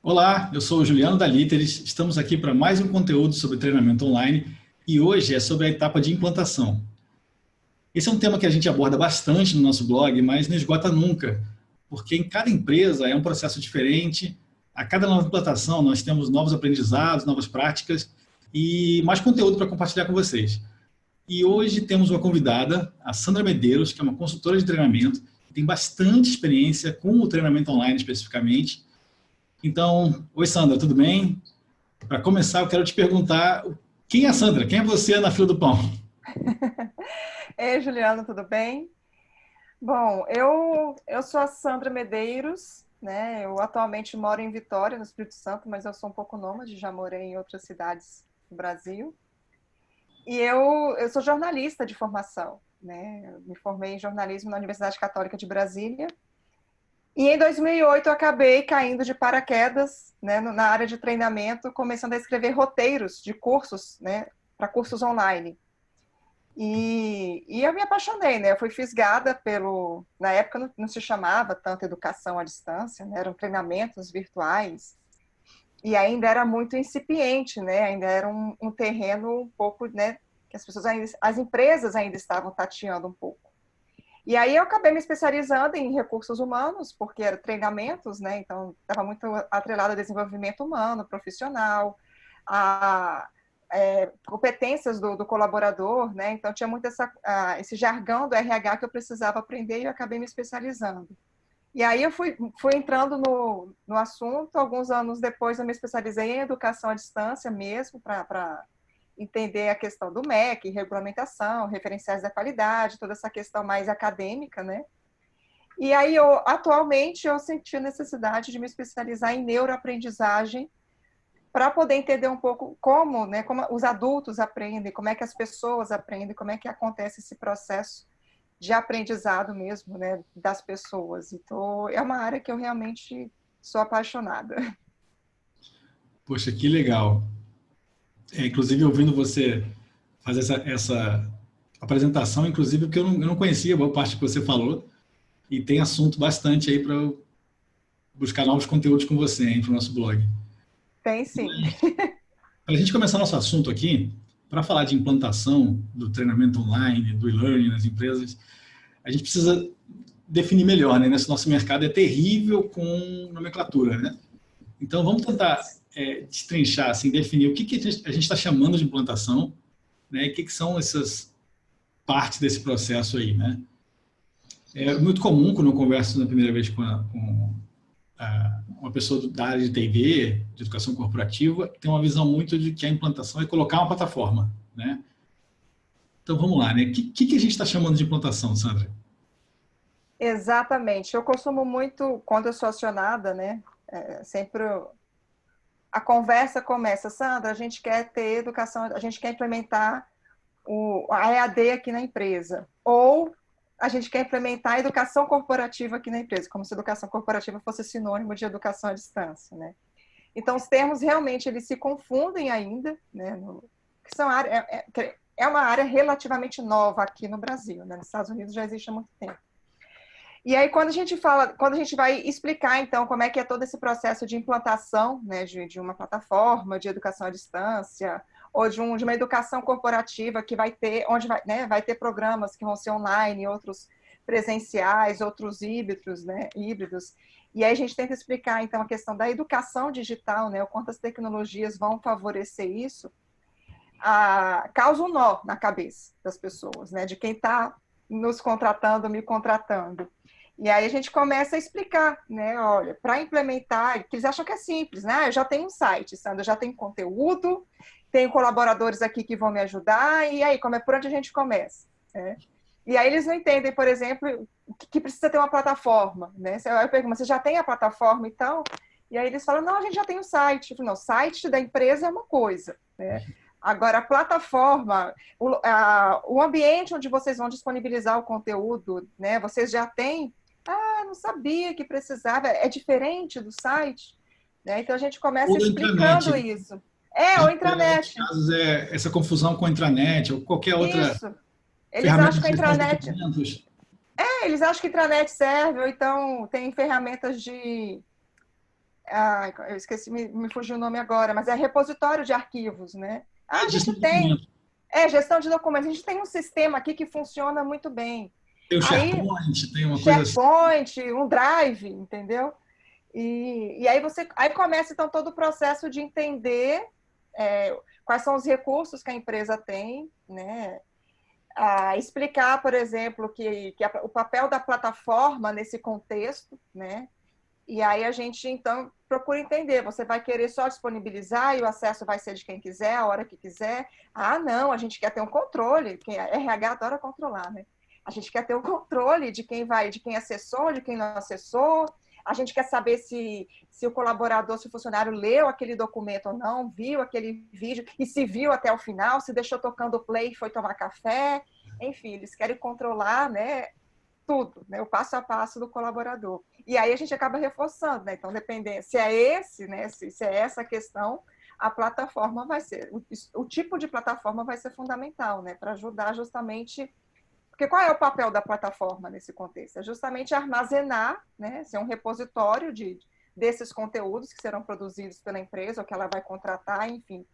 Olá, eu sou o Juliano da Líteres. Estamos aqui para mais um conteúdo sobre treinamento online e hoje é sobre a etapa de implantação. Esse é um tema que a gente aborda bastante no nosso blog, mas não esgota nunca, porque em cada empresa é um processo diferente. A cada nova implantação nós temos novos aprendizados, novas práticas e mais conteúdo para compartilhar com vocês. E hoje temos uma convidada, a Sandra Medeiros, que é uma consultora de treinamento, que tem bastante experiência com o treinamento online especificamente. Então, oi Sandra, tudo bem? Para começar, eu quero te perguntar quem é a Sandra? Quem é você na fila do pão? Ei, Juliano, tudo bem? Bom, eu sou a Sandra Medeiros, né? Eu atualmente moro em Vitória, no Espírito Santo, mas eu sou um pouco nômade, já morei em outras cidades do Brasil. E eu sou jornalista de formação, né? Eu me formei em jornalismo na Universidade Católica de Brasília. E em 2008 eu acabei caindo de paraquedas, né, na área de treinamento, começando a escrever roteiros de cursos, né, para cursos online. E eu me apaixonei, né? Eu fui fisgada pelo. Na época não se chamava tanto educação à distância, né? Eram treinamentos virtuais. E ainda era muito incipiente, né? Ainda era um terreno um pouco, né? Que as pessoas ainda, as empresas ainda estavam tateando um pouco. E aí eu acabei me especializando em recursos humanos, porque eram treinamentos, né? Então estava muito atrelado a desenvolvimento humano, profissional, a competências do colaborador, né? Então tinha muito esse jargão do RH que eu precisava aprender e eu acabei me especializando. E aí eu fui entrando no assunto, alguns anos depois eu me especializei em educação à distância mesmo, para entender a questão do MEC, regulamentação, referenciais da qualidade, toda essa questão mais acadêmica, né? E aí, atualmente, eu senti a necessidade de me especializar em neuroaprendizagem para poder entender um pouco como, né, como os adultos aprendem, como é que as pessoas aprendem, como é que acontece esse processo de aprendizado mesmo, né, das pessoas. Então, é uma área que eu realmente sou apaixonada. Poxa, que legal. Inclusive, ouvindo você fazer essa apresentação, inclusive, porque eu não conhecia boa parte que você falou, e tem assunto bastante aí para eu buscar novos conteúdos com você, para o nosso blog. Tem sim. Para a gente começar nosso assunto aqui, para falar de implantação do treinamento online, do e-learning nas empresas, a gente precisa definir melhor, né? Nesse nosso mercado é terrível com nomenclatura, né? Então, vamos tentar destrinchar, assim, definir o que a gente está chamando de implantação, né? E o que são essas partes desse processo aí, né? É muito comum, quando eu converso na primeira vez com uma pessoa da área de TI, de educação corporativa, tem uma visão muito de que a implantação é colocar uma plataforma, né? Então, vamos lá, né? O que a gente está chamando de implantação, Sandra? Exatamente. Eu costumo muito, quando eu sou acionada, né? Sempre a conversa começa, Sandra, a gente quer ter educação, a gente quer implementar a EAD aqui na empresa. Ou a gente quer implementar a educação corporativa aqui na empresa, como se educação corporativa fosse sinônimo de educação à distância, né? Então, os termos realmente eles se confundem ainda, né? Que são é uma área relativamente nova aqui no Brasil, né? Nos Estados Unidos já existe há muito tempo. E aí, quando a gente vai explicar, então, como é que é todo esse processo de implantação, né, de uma plataforma de educação à distância, ou de uma educação corporativa que vai ter, onde vai, né, vai ter programas que vão ser online, outros presenciais, outros híbridos, né, híbridos. E aí a gente tenta explicar, então, a questão da educação digital, né, o quanto as tecnologias vão favorecer isso, causa um nó na cabeça das pessoas, né, de quem está nos contratando, me contratando. E aí a gente começa a explicar, né? Olha, para implementar, que eles acham que é simples, né? Eu já tenho um site, Sandra, eu já tenho conteúdo, tenho colaboradores aqui que vão me ajudar, e aí, por onde a gente começa? Né? E aí eles não entendem, por exemplo, que precisa ter uma plataforma, né? Aí eu pergunto, você já tem a plataforma, então? E aí eles falam, não, a gente já tem o site. Eu falo, não, o site da empresa é uma coisa, né? Agora, a plataforma, o ambiente onde vocês vão disponibilizar o conteúdo, né? Vocês já têm? Ah, não sabia que precisava. É diferente do site, né? Então a gente começa Ou da explicando intranet. isso. Em O outros intranet. casos, essa confusão com a intranet ou qualquer outra Isso. Eles ferramenta acham de que a gestão de intranet. documentos. Eles acham que a intranet serve, ou então tem ferramentas eu esqueci, me fugiu o nome agora, mas é repositório de arquivos, né? A Gestão gente de tem, documentos. gestão de documentos, a gente tem um sistema aqui que funciona muito bem. Tem o Aí, SharePoint, tem uma coisa assim. SharePoint, um Drive, entendeu? E aí começa então todo o processo de entender quais são os recursos que a empresa tem, né? Explicar, por exemplo, que o papel da plataforma nesse contexto, né? E aí a gente, então, procura entender. Você vai querer só disponibilizar e o acesso vai ser de quem quiser, a hora que quiser. Ah, não, a gente quer ter um controle. Quem RH adora controlar, né? A gente quer ter o controle de quem acessou, de quem não acessou. A gente quer saber se o colaborador, se o funcionário leu aquele documento ou não, viu aquele vídeo, e se viu até o final, se deixou tocando o play e foi tomar café. Enfim, eles querem controlar, né, tudo, né, o passo a passo do colaborador. E aí a gente acaba reforçando, né? Então, dependendo se é esse, né, se é essa questão, a plataforma vai ser, o tipo de plataforma vai ser fundamental, né, para ajudar justamente. Porque qual é o papel da plataforma nesse contexto? É justamente armazenar, né, ser um repositório desses conteúdos que serão produzidos pela empresa ou que ela vai contratar, enfim.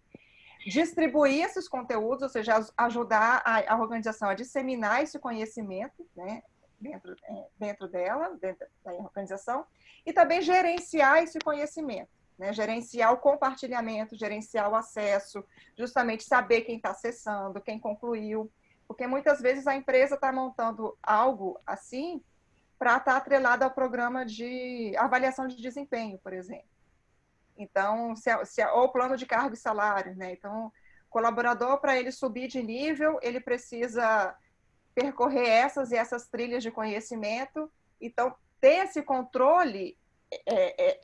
Distribuir esses conteúdos, ou seja, ajudar a organização a disseminar esse conhecimento, né, dentro dela, dentro da organização, e também gerenciar esse conhecimento, né, gerenciar o compartilhamento, gerenciar o acesso, justamente saber quem está acessando, quem concluiu, porque muitas vezes a empresa está montando algo assim para estar atrelado ao programa de avaliação de desempenho, por exemplo. Então, ou o plano de cargo e salário, né? Então, colaborador, para ele subir de nível, ele precisa percorrer essas e essas trilhas de conhecimento. Então, ter esse controle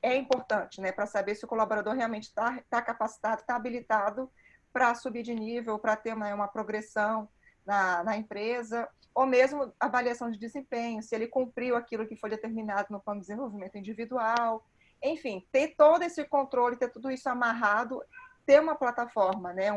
é importante, né? Para saber se o colaborador realmente está capacitado, está habilitado para subir de nível, para ter uma progressão na empresa, ou mesmo avaliação de desempenho, se ele cumpriu aquilo que foi determinado no plano de desenvolvimento individual. Enfim, ter todo esse controle, ter tudo isso amarrado, ter uma plataforma, né,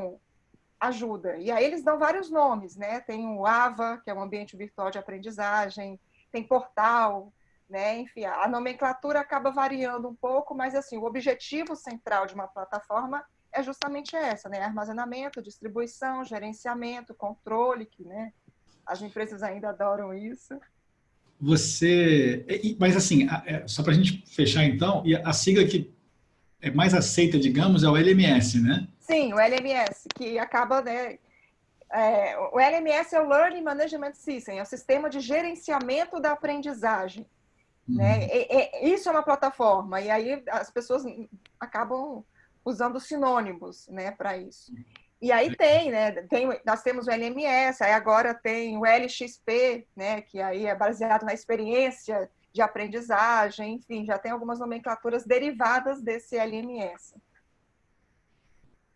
ajuda. E aí eles dão vários nomes, né? Tem o AVA, que é um ambiente virtual de aprendizagem, tem portal, né? Enfim, a nomenclatura acaba variando um pouco, mas assim, o objetivo central de uma plataforma é justamente essa, né? Armazenamento, distribuição, gerenciamento, controle, que, né, as empresas ainda adoram isso. Mas assim, só para a gente fechar então, e a sigla que é mais aceita, digamos, é o LMS, né? Sim, o LMS, que acaba, né, o LMS é o Learning Management System, é o sistema de gerenciamento da aprendizagem. Né? Isso é uma plataforma, e aí as pessoas acabam usando sinônimos, né, para isso. E aí nós temos o LMS, aí agora tem o LXP, né, que aí é baseado na experiência de aprendizagem, enfim, já tem algumas nomenclaturas derivadas desse LMS.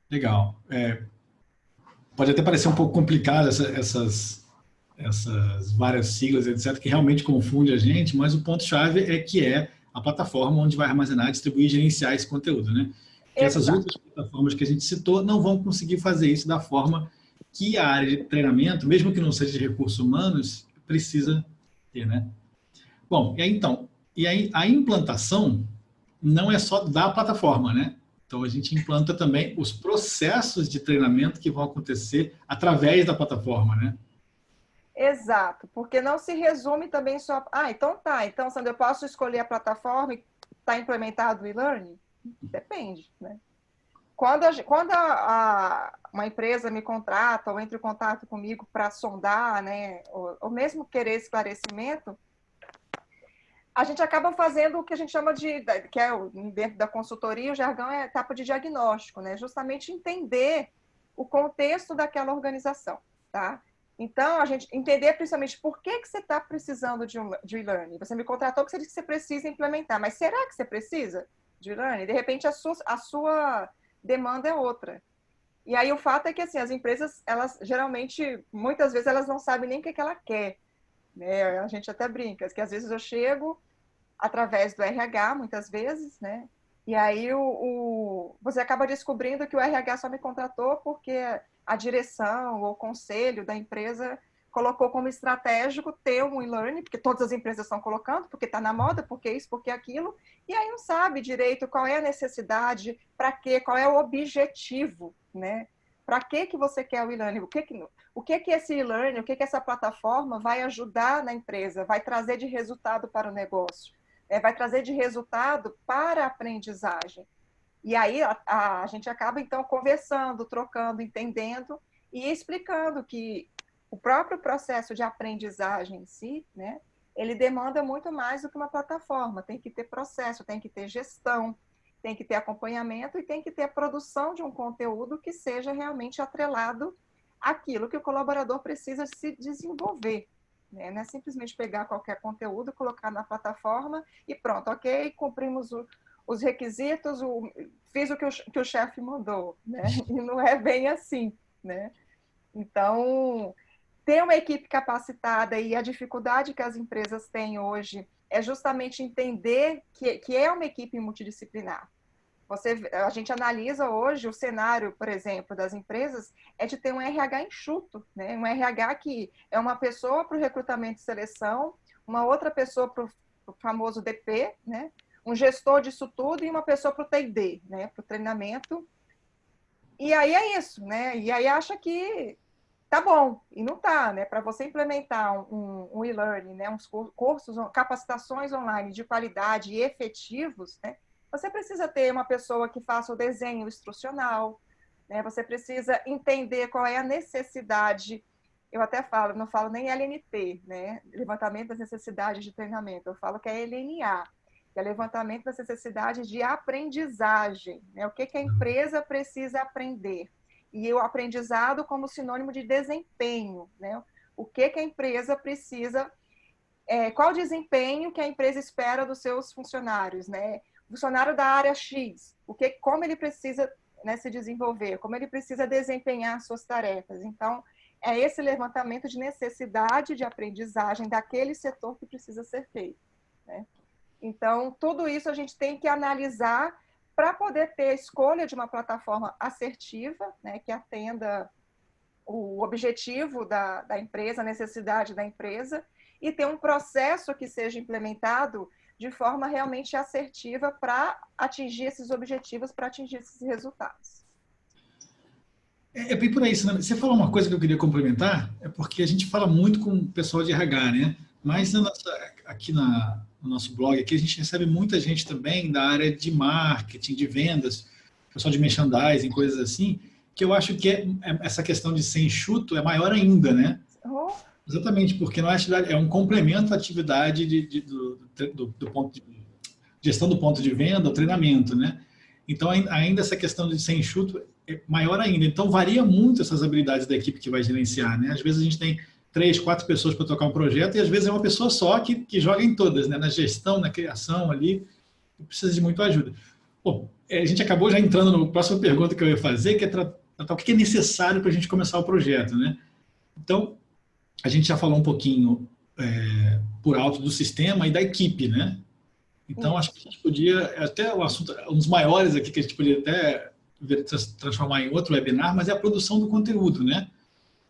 Legal. Pode até parecer um pouco complicado essas várias siglas, etc., que realmente confunde a gente, mas o ponto-chave é que é a plataforma onde vai armazenar, distribuir e gerenciar esse conteúdo, né? Que essas Exato. outras plataformas que a gente citou não vão conseguir fazer isso da forma que a área de treinamento, mesmo que não seja de recursos humanos, precisa ter, né? Bom, e aí então, e aí a implantação não é só da plataforma, né? Então a gente implanta também os processos de treinamento que vão acontecer através da plataforma, né? Exato, porque não se resume também só. Então tá. Então, Sandra, eu posso escolher a plataforma e está implementado o e-learning? Depende, né? Quando uma empresa me contrata ou entra em contato comigo para sondar, né, ou mesmo querer esclarecimento, a gente acaba fazendo o que a gente chama que é dentro da consultoria, o jargão é etapa de diagnóstico, né? Justamente entender o contexto daquela organização, tá? Então, a gente entender principalmente por que você está precisando de e-learning. Você me contratou porque você disse que você precisa implementar, mas será que você precisa de e-learning? De repente, a sua demanda é outra. E aí o fato é que assim, as empresas, elas geralmente, muitas vezes, elas não sabem nem o que ela quer. Né? A gente até brinca, que às vezes eu chego através do RH, muitas vezes, né? E aí você acaba descobrindo que o RH só me contratou porque a direção ou o conselho da empresa colocou como estratégico ter um e-learning, porque todas as empresas estão colocando, porque está na moda, porque isso, porque aquilo, e aí não sabe direito qual é a necessidade, para quê, qual é o objetivo, né? Para que você quer o e-learning? O que esse e-learning, o que essa plataforma vai ajudar na empresa, vai trazer de resultado para o negócio, vai trazer de resultado para a aprendizagem. E aí a gente acaba, então, conversando, trocando, entendendo e explicando que o próprio processo de aprendizagem em si, né, ele demanda muito mais do que uma plataforma. Tem que ter processo, tem que ter gestão, tem que ter acompanhamento e tem que ter a produção de um conteúdo que seja realmente atrelado àquilo que o colaborador precisa se desenvolver. Né? Não é simplesmente pegar qualquer conteúdo, colocar na plataforma e pronto, ok, cumprimos os requisitos, fiz o que o chefe mandou. Né? E não é bem assim. Né? Então, ter uma equipe capacitada e a dificuldade que as empresas têm hoje é justamente entender que é uma equipe multidisciplinar. A gente analisa hoje o cenário, por exemplo, das empresas, é de ter um RH enxuto, né? Um RH que é uma pessoa para o recrutamento e seleção, uma outra pessoa para o famoso DP, né? Um gestor disso tudo e uma pessoa para o T&D, né? Para o treinamento. E aí é isso, né? E aí acha que tá bom, e não tá, né? Para você implementar um e-learning, né? Uns cursos, capacitações online de qualidade e efetivos, né? Você precisa ter uma pessoa que faça o desenho instrucional, né? Você precisa entender qual é a necessidade. Eu até falo, não falo nem LNP, né? Levantamento das necessidades de treinamento. Eu falo que é LNA, que é levantamento das necessidades de aprendizagem, né? O que a empresa precisa aprender? E o aprendizado como sinônimo de desempenho, né? O que a empresa precisa, qual o desempenho que a empresa espera dos seus funcionários, né? O funcionário da área X, como ele precisa, né, se desenvolver, como ele precisa desempenhar suas tarefas. Então, é esse levantamento de necessidade de aprendizagem daquele setor que precisa ser feito. Né? Então, tudo isso a gente tem que analisar para poder ter a escolha de uma plataforma assertiva, né, que atenda o objetivo da empresa, a necessidade da empresa, e ter um processo que seja implementado de forma realmente assertiva para atingir esses objetivos, para atingir esses resultados. É bem por aí. Você falou uma coisa que eu queria complementar, é porque a gente fala muito com o pessoal de RH, né? Mas aqui no nosso blog, aqui a gente recebe muita gente também da área de marketing, de vendas, pessoal de merchandising, coisas assim, que eu acho que essa questão de ser enxuto é maior ainda, né? Oh. Exatamente, porque não é um complemento à atividade do ponto de gestão do ponto de venda, o treinamento, né? Então, ainda essa questão de ser enxuto é maior ainda. Então, varia muito essas habilidades da equipe que vai gerenciar, né? Às vezes a gente tem 3, 4 pessoas para tocar um projeto e às vezes é uma pessoa só que joga em todas, né? Na gestão, na criação ali, precisa de muita ajuda. Bom, a gente acabou já entrando na próxima pergunta que eu ia fazer, que é tratar o que é necessário para a gente começar o projeto, né? Então, a gente já falou um pouquinho por alto do sistema e da equipe, né? Então, acho que a gente podia, até o assunto, um dos maiores aqui que a gente poderia até transformar em outro webinar, mas é a produção do conteúdo, né?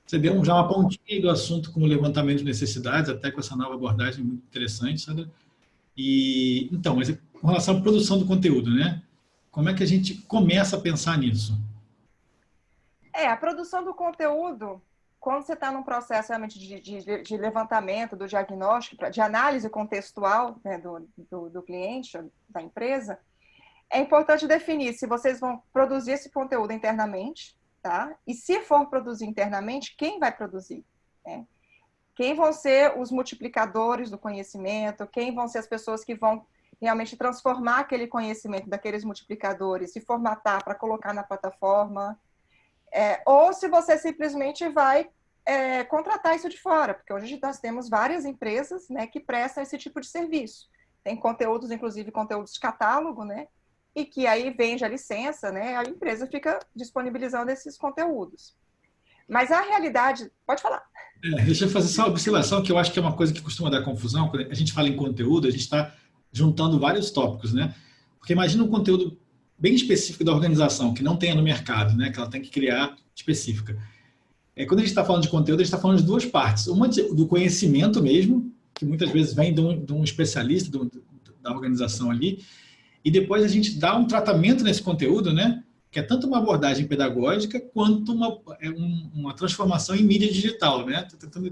Você deu já uma pontinha do assunto com o levantamento de necessidades, até com essa nova abordagem muito interessante, sabe? Então, mas com relação à produção do conteúdo, né? Como é que a gente começa a pensar nisso? A produção do conteúdo, quando você está num processo realmente de levantamento, do diagnóstico, de análise contextual, né, do cliente, da empresa, é importante definir se vocês vão produzir esse conteúdo internamente, tá? E se for produzir internamente, quem vai produzir? Né? Quem vão ser os multiplicadores do conhecimento? Quem vão ser as pessoas que vão realmente transformar aquele conhecimento daqueles multiplicadores e formatar para colocar na plataforma? Ou se você simplesmente vai contratar isso de fora, porque hoje nós temos várias empresas, né, que prestam esse tipo de serviço. Tem conteúdos, inclusive conteúdos de catálogo, né, e que aí vende a licença, né, a empresa fica disponibilizando esses conteúdos. Mas a realidade... Pode falar. Deixa eu fazer só uma observação, que eu acho que é uma coisa que costuma dar confusão. Quando a gente fala em conteúdo, a gente está juntando vários tópicos, né? Porque imagina um conteúdo bem específico da organização, que não tenha no mercado, né? Que ela tem que criar específica. quando a gente está falando de conteúdo, a gente está falando de duas partes. Uma do conhecimento mesmo, que muitas vezes vem de um especialista da organização ali, e depois a gente dá um tratamento nesse conteúdo, né? Que é tanto uma abordagem pedagógica quanto uma transformação em mídia digital, né? Estou tentando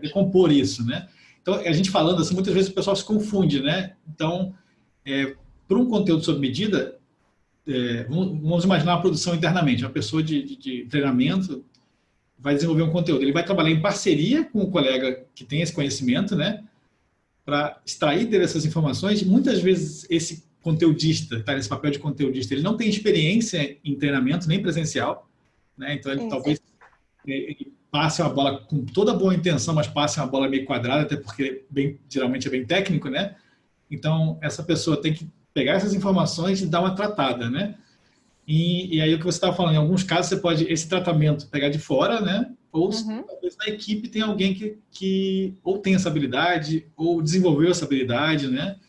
decompor isso, né? Então, a gente falando assim, muitas vezes o pessoal se confunde, né? Então, para um conteúdo sob medida, vamos imaginar uma produção internamente. Uma pessoa de treinamento vai desenvolver um conteúdo. Ele vai trabalhar em parceria com o colega que tem esse conhecimento, né? Para extrair dele essas informações. Muitas vezes esse conteudista, está nesse papel de conteudista, ele não tem experiência em treinamento, nem presencial, né? Então ele talvez ele passe uma bola com toda boa intenção, mas passe uma bola meio quadrada, até porque geralmente é bem técnico, né? Então essa pessoa tem que pegar essas informações e dar uma tratada, né? E aí o que você estava falando, em alguns casos você pode esse tratamento pegar de fora, né? Ou talvez na equipe tem alguém que ou tem essa habilidade ou desenvolveu essa habilidade, né?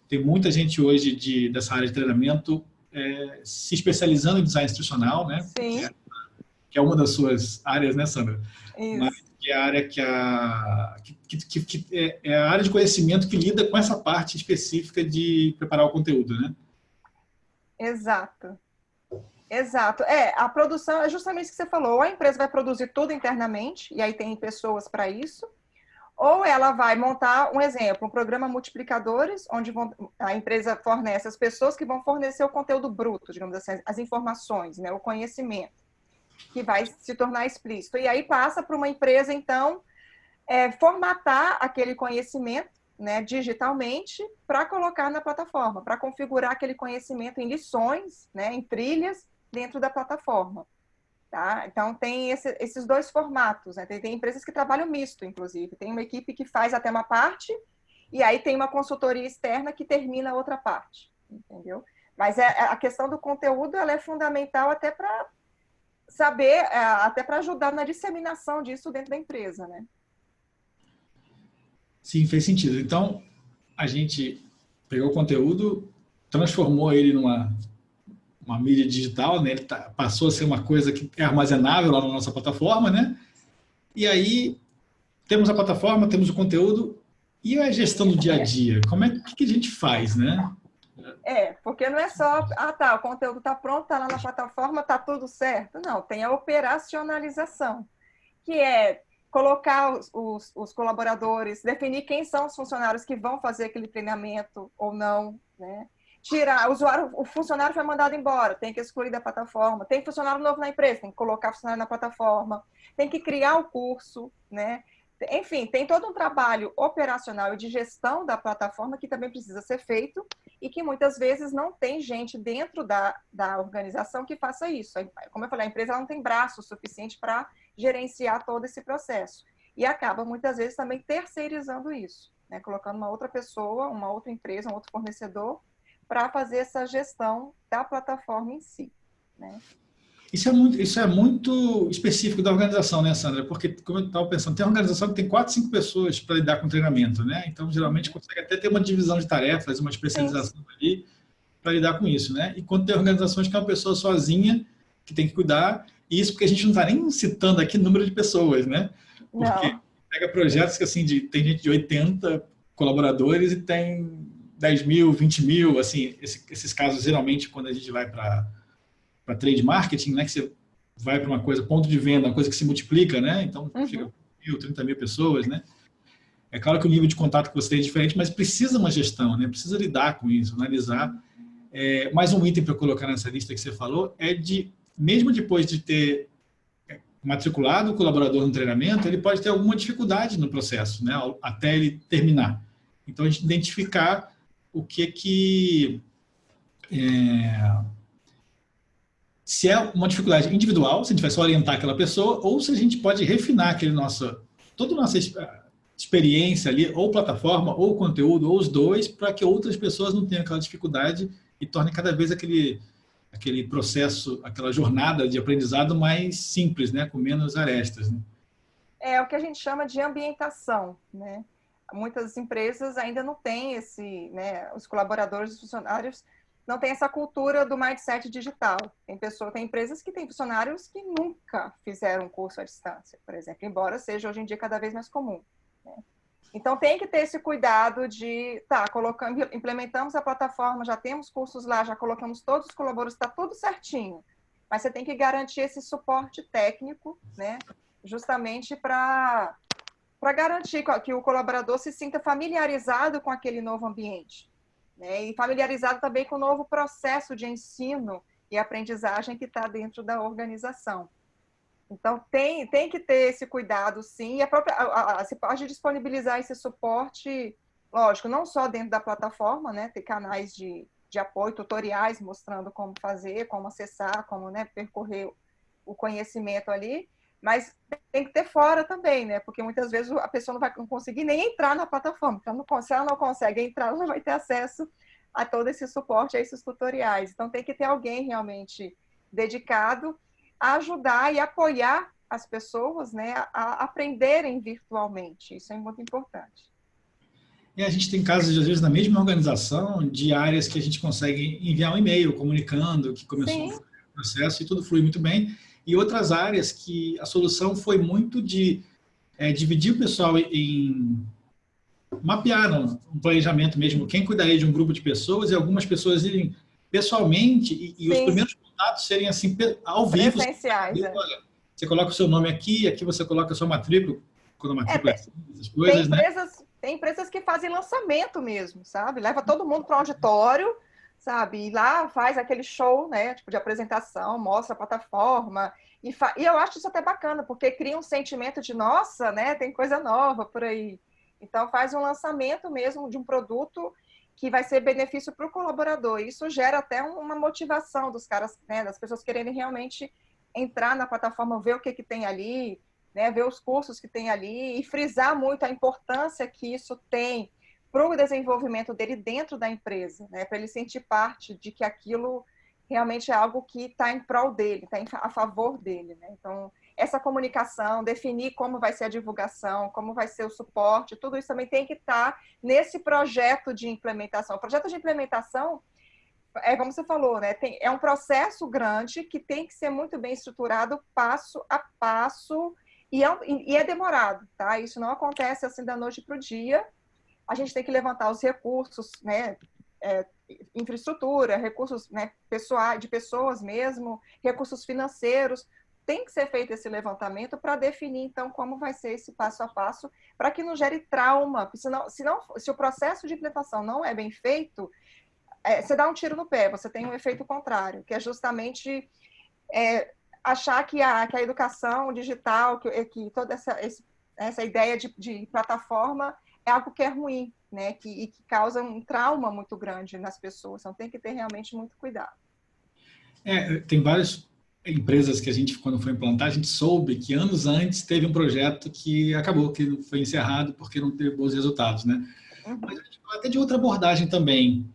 Tem muita gente hoje dessa área de treinamento se especializando em design institucional, né? Sim. Que é uma das suas áreas, né, Sandra? Isso. Mas que é a área é a área de conhecimento que lida com essa parte específica de preparar o conteúdo, né? Exato. Exato. A produção é justamente isso que você falou. Ou a empresa vai produzir tudo internamente, e aí tem pessoas para isso, ou ela vai montar, um exemplo, um programa multiplicadores, onde a empresa fornece as pessoas que vão fornecer o conteúdo bruto, digamos assim, as informações, né, o conhecimento, que vai se tornar explícito. E aí passa para uma empresa, então, formatar aquele conhecimento, né, digitalmente, para colocar na plataforma, para configurar aquele conhecimento em lições, né, em trilhas, dentro da plataforma. Tá? Então, tem esses dois formatos. Né? Tem empresas que trabalham misto, inclusive. Tem uma equipe que faz até uma parte, e aí tem uma consultoria externa que termina a outra parte. Entendeu? Mas a questão do conteúdo ela é fundamental até para saber, até para ajudar na disseminação disso dentro da empresa. Né? Sim, fez sentido. Então, a gente pegou o conteúdo, transformou ele numa mídia digital, né? Ele passou a ser uma coisa que é armazenável lá na nossa plataforma, né? E aí temos a plataforma, temos o conteúdo e a gestão do dia a dia. O que a gente faz, né? Porque não é só, o conteúdo está pronto, está lá na plataforma, está tudo certo. Não, tem a operacionalização, que é colocar os colaboradores, definir quem são os funcionários que vão fazer aquele treinamento ou não, né? Tirar, o funcionário foi mandado embora, tem que excluir da plataforma, tem funcionário novo na empresa, tem que colocar funcionário na plataforma, tem que criar o curso, né? Enfim, tem todo um trabalho operacional e de gestão da plataforma que também precisa ser feito e que muitas vezes não tem gente dentro da organização que faça isso. Como eu falei, a empresa não tem braço suficiente para gerenciar todo esse processo. E acaba, muitas vezes, também terceirizando isso, né? Colocando uma outra pessoa, uma outra empresa, um outro fornecedor, para fazer essa gestão da plataforma em si, né? Isso é muito específico da organização, né, Sandra? Porque, como eu estava pensando, tem uma organização que tem 4, 5 pessoas para lidar com treinamento, né? Então, geralmente, consegue até ter uma divisão de tarefas, uma especialização ali para lidar com isso, né? E quando tem organizações que é uma pessoa sozinha que tem que cuidar, e isso porque a gente não está nem citando aqui número de pessoas, né? Porque pega projetos que, assim, tem gente de 80 colaboradores e tem 10 mil, 20 mil, assim, esses casos, geralmente, quando a gente vai para trade marketing, né, que você vai para uma coisa, ponto de venda, uma coisa que se multiplica, né? Então, chega 30 mil pessoas, né? É claro que o nível de contato que você tem é diferente, mas precisa uma gestão, né? Precisa lidar com isso, analisar. Mais um item para colocar nessa lista que você falou é mesmo depois de ter matriculado o colaborador no treinamento, ele pode ter alguma dificuldade no processo, né? Até ele terminar. Então, a gente identificar o que se é uma dificuldade individual, se a gente vai só orientar aquela pessoa, ou se a gente pode refinar toda a nossa experiência ali, ou plataforma, ou conteúdo, ou os dois, para que outras pessoas não tenham aquela dificuldade e torne cada vez aquele processo, aquela jornada de aprendizado mais simples, né? Com menos arestas. Né? É o que a gente chama de ambientação, né? Muitas empresas ainda não têm né, os colaboradores, os funcionários não tem essa cultura do mindset digital. Tem empresas que têm funcionários que nunca fizeram um curso à distância, por exemplo, embora seja hoje em dia cada vez mais comum, né? Então tem que ter esse cuidado de, implementamos a plataforma, já temos cursos lá, já colocamos todos os colaboradores, está tudo certinho, mas você tem que garantir esse suporte técnico, né? Justamente para garantir que o colaborador se sinta familiarizado com aquele novo ambiente, né? E familiarizado também com o novo processo de ensino e aprendizagem que está dentro da organização. Então, tem que ter esse cuidado, sim. E você pode disponibilizar esse suporte, lógico, não só dentro da plataforma, né? Ter canais de apoio, tutoriais mostrando como fazer, como acessar, como, né, percorrer o conhecimento ali, mas tem que ter fora também, né? Porque muitas vezes a pessoa não vai conseguir nem entrar na plataforma. Se ela não consegue entrar, ela não vai ter acesso a todo esse suporte, a esses tutoriais. Então, tem que ter alguém realmente dedicado a ajudar e apoiar as pessoas, né, a aprenderem virtualmente. Isso é muito importante. E a gente tem casos, às vezes, na mesma organização, de áreas que a gente consegue enviar um e-mail comunicando que começou o processo e tudo flui muito bem, e outras áreas que a solução foi muito de dividir o pessoal em mapear um planejamento mesmo, quem cuidaria de um grupo de pessoas, e algumas pessoas irem pessoalmente e os primeiros contatos serem assim ao vivo. Essenciais. Olha, você coloca o seu nome aqui você coloca a sua matrícula, quando a matrícula essas coisas, tem empresas que fazem lançamento mesmo, sabe? Leva todo mundo para o auditório, sabe? E lá faz aquele show, né? Tipo de apresentação, mostra a plataforma. E eu acho isso até bacana, porque cria um sentimento de, nossa, né? Tem coisa nova por aí. Então, faz um lançamento mesmo de um produto que vai ser benefício para o colaborador. Isso gera até uma motivação dos caras, né, das pessoas quererem realmente entrar na plataforma, ver o que tem ali, né, ver os cursos que tem ali e frisar muito a importância que isso tem para o desenvolvimento dele dentro da empresa, né, para ele sentir parte de que aquilo realmente é algo que está em prol dele, está a favor dele, né? Então, essa comunicação, definir como vai ser a divulgação, como vai ser o suporte, tudo isso também tem que estar nesse projeto de implementação. O projeto de implementação, como você falou, né? É um processo grande que tem que ser muito bem estruturado, passo a passo, e é demorado, tá? Isso não acontece assim da noite para o dia. A gente tem que levantar os recursos, né? Infraestrutura, recursos, né, pessoais, de pessoas mesmo, recursos financeiros. Tem que ser feito esse levantamento para definir, então, como vai ser esse passo a passo, para que não gere trauma. Porque se o processo de implementação não é bem feito, você dá um tiro no pé, você tem um efeito contrário, que é justamente achar que a educação digital, que toda essa ideia de plataforma é algo que é ruim, né? E que causa um trauma muito grande nas pessoas. Então, tem que ter realmente muito cuidado. Tem várias empresas que a gente, quando foi implantar, a gente soube que anos antes teve um projeto que acabou, que foi encerrado porque não teve bons resultados, né? Uhum. Mas a gente fala até de outra abordagem também.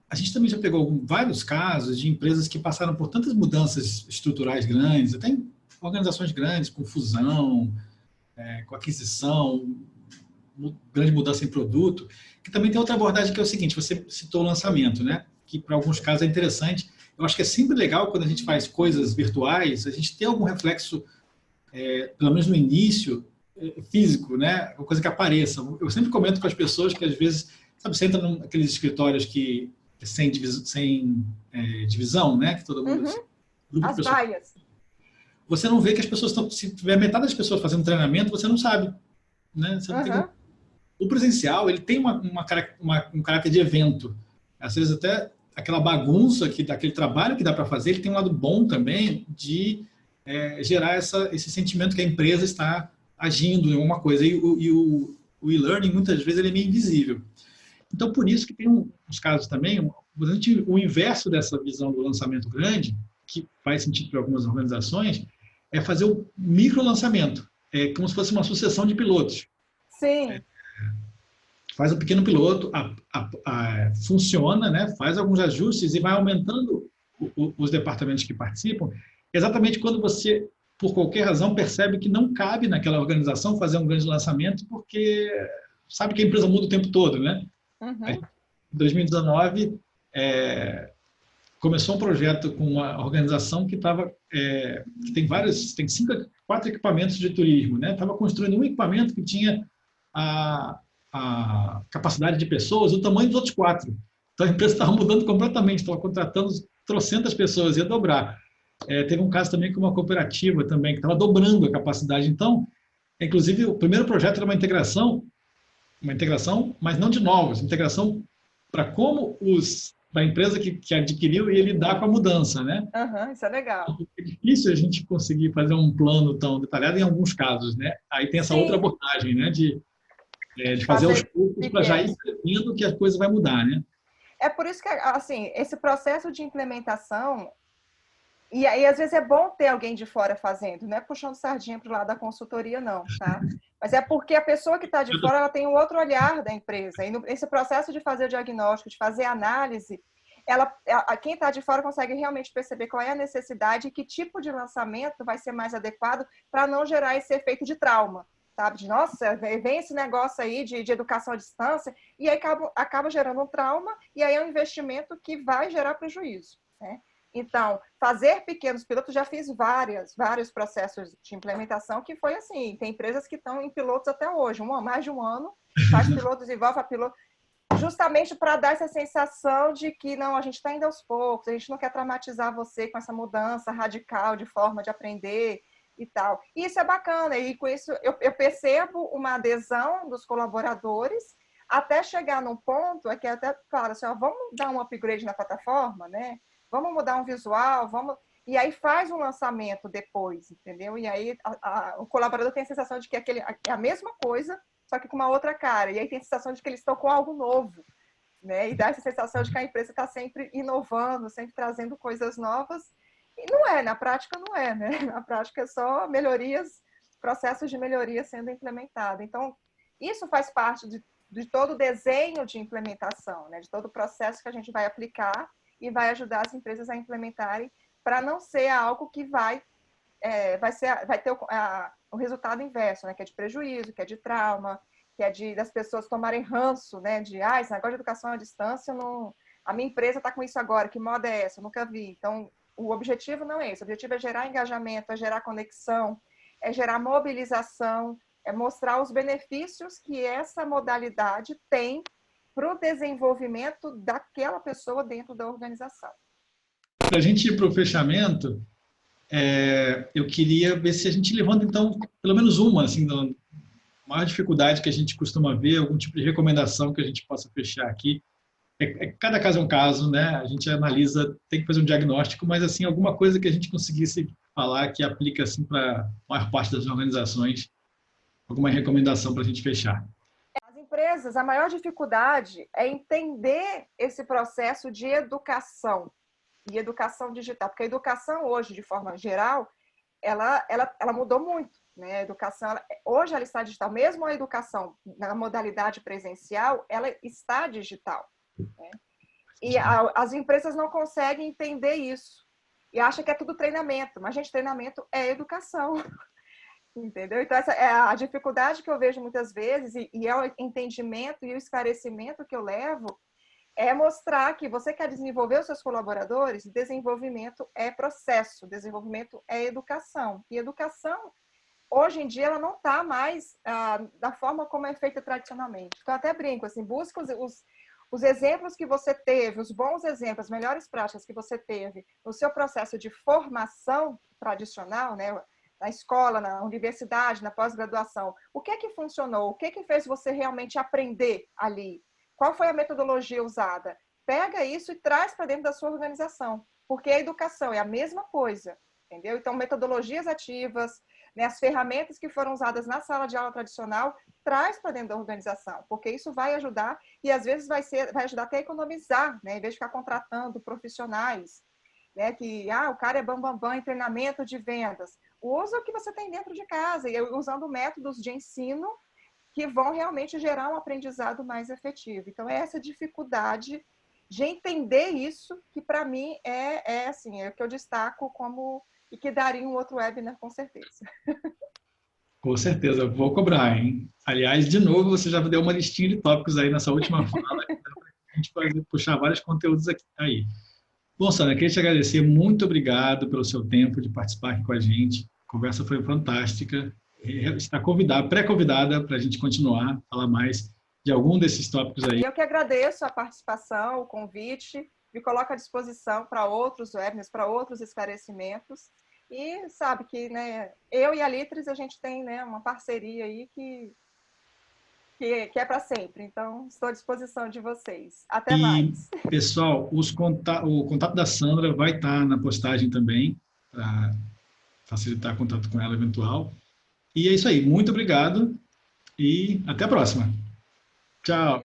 A gente também já pegou vários casos de empresas que passaram por tantas mudanças estruturais grandes, até em organizações grandes, com fusão, com aquisição, grande mudança em produto, que também tem outra abordagem que é o seguinte, você citou o lançamento, né? Que para alguns casos é interessante. Eu acho que é sempre legal quando a gente faz coisas virtuais, a gente ter algum reflexo, pelo menos no início, físico, né? Uma coisa que apareça. Eu sempre comento com as pessoas que às vezes, sabe, você entra naqueles escritórios que sem divisão, né? Que todo mundo... Uhum. As vaias. Você não vê que as pessoas estão... Se tiver metade das pessoas fazendo treinamento, você não sabe, né? Você não tem... O presencial, ele tem um caráter de evento. Às vezes até aquela bagunça, daquele trabalho que dá para fazer, ele tem um lado bom também de gerar esse sentimento que a empresa está agindo em alguma coisa. E o e-learning, muitas vezes, ele é meio invisível. Então, por isso que tem uns casos também, o inverso dessa visão do lançamento grande, que faz sentido para algumas organizações, é fazer o micro-lançamento. É como se fosse uma sucessão de pilotos. Sim. Faz um pequeno piloto, funciona, né? Faz alguns ajustes e vai aumentando os departamentos que participam, exatamente quando você, por qualquer razão, percebe que não cabe naquela organização fazer um grande lançamento, porque sabe que a empresa muda o tempo todo, né? Uhum. Em 2019, começou um projeto com uma organização que que tem quatro equipamentos de turismo, né? Estava construindo um equipamento que tinha a capacidade de pessoas, o tamanho dos outros quatro. Então a empresa estava mudando completamente, estava contratando trocentas pessoas, ia dobrar. Teve um caso também com uma cooperativa também que estava dobrando a capacidade. Então, inclusive, o primeiro projeto era uma integração, mas não de novos, integração para como da empresa que adquiriu ia lidar com a mudança, né? Isso é legal. É difícil a gente conseguir fazer um plano tão detalhado em alguns casos, né? Aí tem essa outra abordagem, né? De fazer aos poucos para já ir vendo que a coisa vai mudar, né? É por isso que, assim, esse processo de implementação, e aí às vezes é bom ter alguém de fora fazendo, não é puxando sardinha para o lado da consultoria, não, tá? Mas é porque a pessoa que está de fora, ela tem um outro olhar da empresa. E nesse processo de fazer o diagnóstico, de fazer a análise, quem está de fora consegue realmente perceber qual é a necessidade e que tipo de lançamento vai ser mais adequado para não gerar esse efeito de trauma, sabe? De, nossa, vem esse negócio aí de educação à distância, e aí acaba gerando um trauma, e aí é um investimento que vai gerar prejuízo, né? Então, fazer pequenos pilotos, já fiz vários processos de implementação que foi assim, tem empresas que estão em pilotos até hoje, mais de um ano, faz pilotos e volta a piloto, justamente para dar essa sensação de que não, a gente está indo aos poucos, a gente não quer traumatizar você com essa mudança radical de forma de aprender e tal. E isso é bacana, e com isso eu percebo uma adesão dos colaboradores até chegar num ponto que até fala assim, ó, vamos dar um upgrade na plataforma, né? Vamos mudar um visual, e aí faz um lançamento depois, entendeu? E aí o colaborador tem a sensação de que é a mesma coisa, só que com uma outra cara. E aí tem a sensação de que eles estão com algo novo, né? E dá essa sensação de que a empresa está sempre inovando, sempre trazendo coisas novas. E não é, na prática não é, né? Na prática é só melhorias, processos de melhoria sendo implementado. Então, isso faz parte de todo o desenho de implementação, né? De todo o processo que a gente vai aplicar e vai ajudar as empresas a implementarem para não ser algo que vai ter o resultado inverso, né? Que é de prejuízo, que é de trauma, que é das pessoas tomarem ranço, né? Esse negócio de educação à distância, a minha empresa está com isso agora, que moda é essa? Eu nunca vi. Então, o objetivo não é esse. O objetivo é gerar engajamento, é gerar conexão, é gerar mobilização, é mostrar os benefícios que essa modalidade tem para o desenvolvimento daquela pessoa dentro da organização. Para a gente ir para o fechamento, eu queria ver se a gente levanta, então, pelo menos uma, assim, a maior dificuldade que a gente costuma ver, algum tipo de recomendação que a gente possa fechar aqui. Cada caso é um caso, né? A gente analisa, tem que fazer um diagnóstico, mas, assim, alguma coisa que a gente conseguisse falar que aplica, assim, para a maior parte das organizações, alguma recomendação para a gente fechar. As empresas, a maior dificuldade é entender esse processo de educação e educação digital, porque a educação hoje, de forma geral, ela mudou muito, né? A educação, hoje ela está digital, mesmo a educação na modalidade presencial, ela está digital, né? E as empresas não conseguem entender isso e acham que é tudo treinamento, mas, gente, treinamento é educação. Entendeu? Então, essa é a dificuldade que eu vejo muitas vezes, e é o entendimento e o esclarecimento que eu levo, é mostrar que você quer desenvolver os seus colaboradores, desenvolvimento é processo, desenvolvimento é educação. E educação, hoje em dia, ela não está mais da forma como é feita tradicionalmente. Então, até brinco, assim, busca os exemplos que você teve, os bons exemplos, as melhores práticas que você teve no seu processo de formação tradicional, né? Na escola, na universidade, na pós-graduação. O que é que funcionou? O que é que fez você realmente aprender ali? Qual foi a metodologia usada? Pega isso e traz para dentro da sua organização, porque a educação é a mesma coisa, entendeu? Então, metodologias ativas, né, as ferramentas que foram usadas na sala de aula tradicional, traz para dentro da organização, porque isso vai ajudar e às vezes vai ajudar até a economizar, né, em vez de ficar contratando profissionais, né, que o cara é bam em treinamento de vendas. Usa o que você tem dentro de casa e usando métodos de ensino que vão realmente gerar um aprendizado mais efetivo. Então, é essa dificuldade de entender isso que, para mim, é o que eu destaco como e que daria um outro webinar, com certeza. Com certeza, vou cobrar, hein? Aliás, de novo, você já deu uma listinha de tópicos aí nessa última fala. a gente pode puxar vários conteúdos aqui, aí. Bom, Sandra, queria te agradecer. Muito obrigado pelo seu tempo de participar aqui com a gente. A conversa foi fantástica. Está convidada, pré-convidada para a gente continuar, a falar mais de algum desses tópicos aí. Eu que agradeço a participação, o convite, me coloco à disposição para outros webinars, para outros esclarecimentos. E sabe que, né, eu e a Litres, a gente tem, né, uma parceria aí que é para sempre. Então, estou à disposição de vocês. Até mais. Pessoal, o contato da Sandra vai estar na postagem também, para facilitar contato com ela eventual. E é isso aí. Muito obrigado e até a próxima. Tchau.